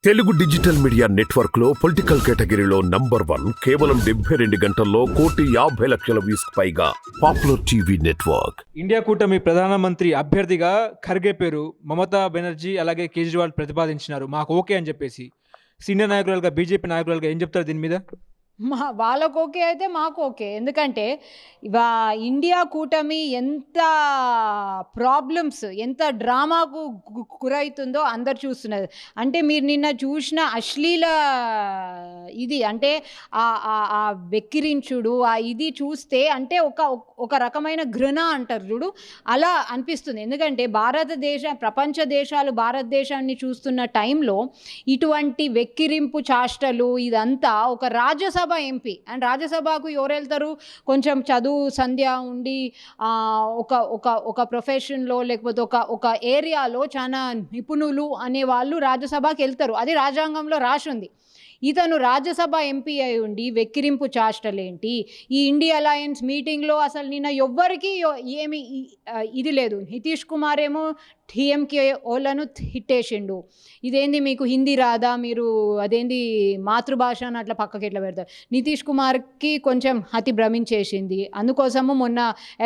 Telugu digital media network లో political కేటగిరీలో number 1 కేవలం 72 గంటల్లో 1,50,00,000 వ్యూస్ పైగా పాపులర్ టీవీ నెట్వర్క్. ఇండియా కూటమి ప్రధానమంత్రి అభ్యర్థిగా ఖర్గే పేరు మమతా బెనర్జీ అలాగే కేజ్రీవాల్ ప్రతిపాదించినారు. మాకు ఓకే అని చెప్పేసి సీనియర్ నాయకులుగా బీజేపీ నాయకులుగా ఏం చెప్తారు దీని మీద? వాళ్ళకు ఓకే అయితే మాకు ఓకే. ఎందుకంటే ఇండియా కూటమి ఎంత ప్రాబ్లమ్స్, ఎంత డ్రామాకు గురవుతుందో అందరు చూస్తున్నారు. అంటే మీరు నిన్న చూసిన అశ్లీల ఇది అంటే ఆ వెక్కిరించుడు ఇది చూస్తే అంటే ఒక రకమైన ఘృణ అంటారు చూడు, అలా అనిపిస్తుంది. ఎందుకంటే ప్రపంచ దేశాలు భారతదేశాన్ని చూస్తున్న టైంలో ఇటువంటి వెక్కిరింపు చాష్టలు ఇదంతా ఒక రాజ్యసభ ఎంపీ అండ్ రాజ్యసభకు ఎవరు వెళ్తారు? కొంచెం చదువు సంధ్య ఉండి ఒక ప్రొఫెషన్లో లేకపోతే ఒక ఏరియాలో చాలా నిపుణులు అనే వాళ్ళు రాజ్యసభకి వెళ్తారు. అది రాజ్యాంగంలో రాసి ఉంది. ఇతను రాజ్యసభ ఎంపీ అయి ఉండి వెక్కిరింపు చాష్టలేంటి? ఈ ఇండియా అలయన్స్ మీటింగ్లో అసలు నిన్న ఎవ్వరికి ఏమి ఇది లేదు. నితీష్ కుమార్ ఏమో టీఎంకే ఓళ్ళను తిట్టేసిండు. ఇదేంది మీకు హిందీ రాదా, మీరు అదేంది మాతృభాష అని అట్లా పక్కకి ఎట్లా పెడతారు? నితీష్ కుమార్కి కొంచెం అతి భ్రమించేసింది. అందుకోసము మొన్న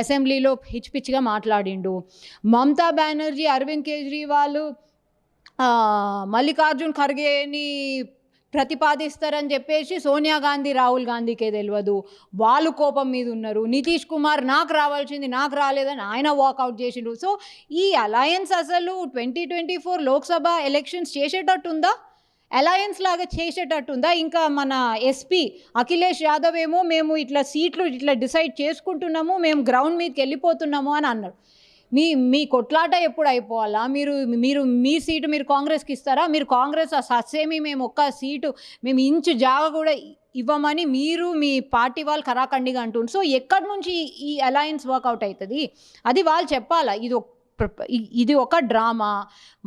అసెంబ్లీలో పిచ్చిగా మాట్లాడిండు. మమతా బెనర్జీ, అరవింద్ కేజ్రీవాల్ మల్లికార్జున్ ఖర్గేని ప్రతిపాదిస్తారని చెప్పేసి సోనియా గాంధీ, రాహుల్ గాంధీకే తెలియదు. వాళ్ళు కోపం మీద ఉన్నారు. నితీష్ కుమార్ నాకు రావాల్సింది నాకు రాలేదని ఆయన వాకౌట్ చేసిండు. సో ఈ అలయన్స్ అసలు 2024 లోక్సభ ఎలక్షన్స్ చేసేటట్టుందా? అలయన్స్ లాగా చేసేటట్టుందా? ఇంకా మన ఎస్పీ అఖిలేష్ యాదవ్ ఏమో మేము ఇట్లా సీట్లు ఇట్లా డిసైడ్ చేసుకుంటున్నాము, మేము గ్రౌండ్ మీదకి వెళ్ళిపోతున్నాము అని అన్నాడు. మీ కొట్లాట ఎప్పుడు అయిపోవాలా? మీరు మీ సీటు మీరు కాంగ్రెస్కి ఇస్తారా? మీరు కాంగ్రెస్ ససేమి మేము ఒక్క సీటు మేము ఇంచు జాగా కూడా ఇవ్వమని మీరు మీ పార్టీ వాళ్ళు ఖరాఖండిగా అంటుండ్రు. సో ఎక్కడి నుంచి ఈ అలయన్స్ వర్కౌట్ అవుతుంది? అది వాళ్ళు చెప్పాలా. ఇది ఒక డ్రామా.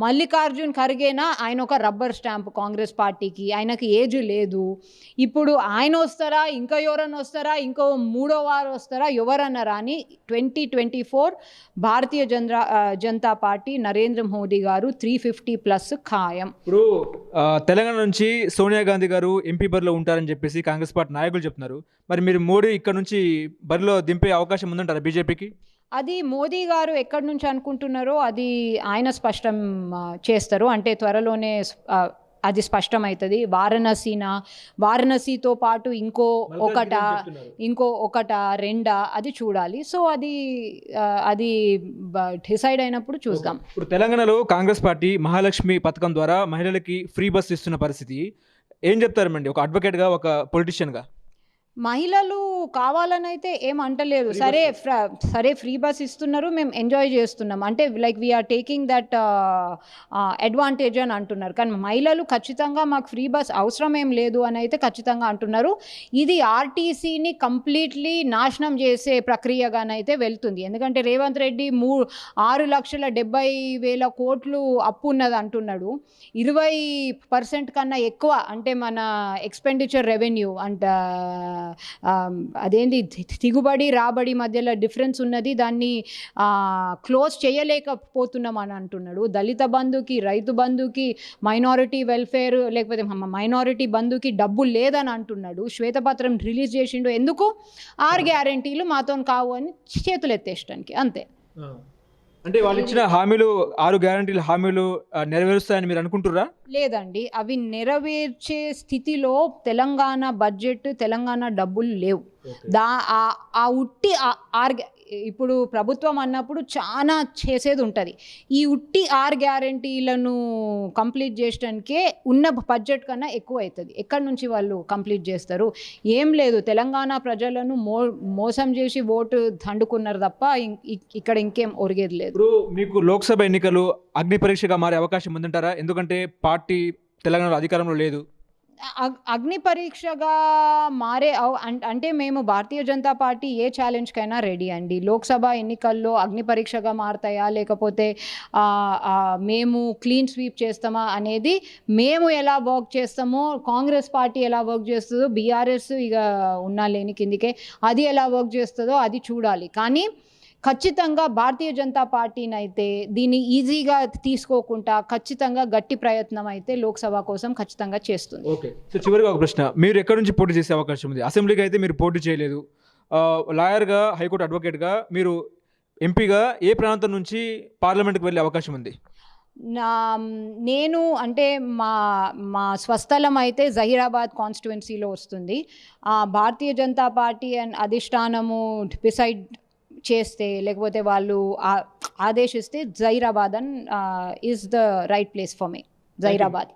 మల్లికార్జున్ ఖర్గేనా, ఆయన ఒక రబ్బర్ స్టాంప్ కాంగ్రెస్ పార్టీకి. ఆయనకి ఏజ్ లేదు. ఇప్పుడు ఆయన వస్తారా, ఇంకా ఎవరన్నా వస్తారా, ఇంకో మూడో వారు వస్తారా, ఎవరన్నా రాని 2024 భారతీయ జనతా పార్టీ నరేంద్ర మోదీ గారు 350+ ఖాయం. ఇప్పుడు తెలంగాణ నుంచి సోనియా గాంధీ గారు ఎంపీ బరిలో ఉంటారని చెప్పేసి కాంగ్రెస్ పార్టీ నాయకులు చెప్తున్నారు. మరి మీరు మోడీ ఇక్కడ నుంచి బరిలో దింపే అవకాశం ఉందంటారా బీజేపీకి? అది మోదీ గారు ఎక్కడి నుంచి అనుకుంటున్నారో అది ఆయన స్పష్టం చేస్తారు. అంటే త్వరలోనే అది స్పష్టమవుతుంది. వారణాసితో పాటు ఇంకో ఒకట రెండా అది చూడాలి. సో అది డిసైడ్ అయినప్పుడు చూద్దాం. ఇప్పుడు తెలంగాణలో కాంగ్రెస్ పార్టీ మహాలక్ష్మి పథకం ద్వారా మహిళలకి ఫ్రీ బస్ ఇస్తున్న పరిస్థితి ఏం చెప్తారండి ఒక అడ్వకేట్గా, ఒక పొలిటీషియన్గా? మహిళలు కావాలని అయితే ఏం అంటలేదు. సరే ఫ్రీ బస్ ఇస్తున్నారు, మేము ఎంజాయ్ చేస్తున్నాం అంటే like we are taking that advantage అని అంటున్నారు. కానీ మహిళలు ఖచ్చితంగా మాకు ఫ్రీ బస్ అవసరం ఏం లేదు అని అయితే ఖచ్చితంగా అంటున్నారు. ఇది ఆర్టీసీని కంప్లీట్లీ నాశనం చేసే ప్రక్రియగానైతే వెళ్తుంది. ఎందుకంటే రేవంత్ రెడ్డి 6,70,000 కోట్లు అప్పు ఉన్నది అంటున్నాడు. 20% కన్నా ఎక్కువ అంటే మన ఎక్స్పెండిచర్ రెవెన్యూ అంట అదేంటి దిగుబడి రాబడి మధ్యలో డిఫరెన్స్ ఉన్నది, దాన్ని క్లోజ్ చేయలేకపోతున్నాం అని అంటున్నాడు. దళిత బంధుకి, రైతు బంధుకి, మైనారిటీ వెల్ఫేర్ లేకపోతే మైనారిటీ బంధుకి డబ్బు లేదని అంటున్నాడు. శ్వేతపత్రం రిలీజ్ చేసిండు. ఎందుకు? 6 గ్యారెంటీలు మాతో కావు అని చేతులు ఎత్తేయడానికి, అంతే. అంటే వాళ్ళు ఇచ్చిన హామీలు 6 గ్యారంటీల హామీలు నెరవేరుస్తాయని మీరు అనుకుంటున్నారా? లేదండి, అవి నెరవేర్చే స్థితిలో తెలంగాణ బడ్జెట్, తెలంగాణ డబ్బులు లేవు. ఉట్టి ఇప్పుడు ప్రభుత్వం అన్నప్పుడు చాలా చేసేది ఉంటుంది. ఈ ఉట్టి 6 గ్యారెంటీలను కంప్లీట్ చేయడానికే ఉన్న బడ్జెట్ కన్నా ఎక్కువ అవుతుంది. ఎక్కడి నుంచి వాళ్ళు కంప్లీట్ చేస్తారు? ఏం లేదు, తెలంగాణ ప్రజలను మోసం చేసి ఓటు దండుకున్నారు తప్ప ఇక్కడ ఇంకేం ఒరిగేది లేదు. ఇప్పుడు మీకు లోక్సభ ఎన్నికలు అగ్ని పరీక్షగా మారే అవకాశం ఉందంటారా? ఎందుకంటే పార్టీ తెలంగాణలో అధికారంలో లేదు. అగ్ని పరీక్షగా మారే అంటే మేము భారతీయ జనతా పార్టీ ఏ ఛాలెంజ్కైనా రెడీ అండి. లోక్సభ ఎన్నికల్లో అగ్ని పరీక్షగా మారుతాయా లేకపోతే మేము క్లీన్ స్వీప్ చేస్తామా అనేది, మేము ఎలా వర్క్ చేస్తామో, కాంగ్రెస్ పార్టీ ఎలా వర్క్ చేస్తుందో, బీఆర్ఎస్ ఇక ఉన్నా లేని కిందికే అది ఎలా వర్క్ చేస్తుందో అది చూడాలి. కానీ ఖచ్చితంగా భారతీయ జనతా పార్టీని అయితే దీన్ని ఈజీగా తీసుకోకుండా ఖచ్చితంగా గట్టి ప్రయత్నం అయితే లోక్సభ కోసం ఖచ్చితంగా చేస్తుంది. ఓకే. సో చివరిగా ఒక ప్రశ్న, మీరు ఎక్కడి నుంచి పోటీ చేసే అవకాశం ఉంది? అసెంబ్లీకి అయితే మీరు పోటీ చేయలేదు, లాయర్గా, హైకోర్టు అడ్వకేట్గా, మీరు ఎంపీగా ఏ ప్రాంతం నుంచి పార్లమెంట్కి వెళ్ళే అవకాశం ఉంది? నేను అంటే మా మా స్వస్థలం అయితే జహీరాబాద్ కాన్స్టిట్యుయెన్సీలో వస్తుంది. భారతీయ జనతా పార్టీ అండ్ అధిష్టానము డిసైడ్ చేస్తే, లేకపోతే వాళ్ళు ఆదేశిస్తే Zahirabad is the right place for me. Zaheerabad.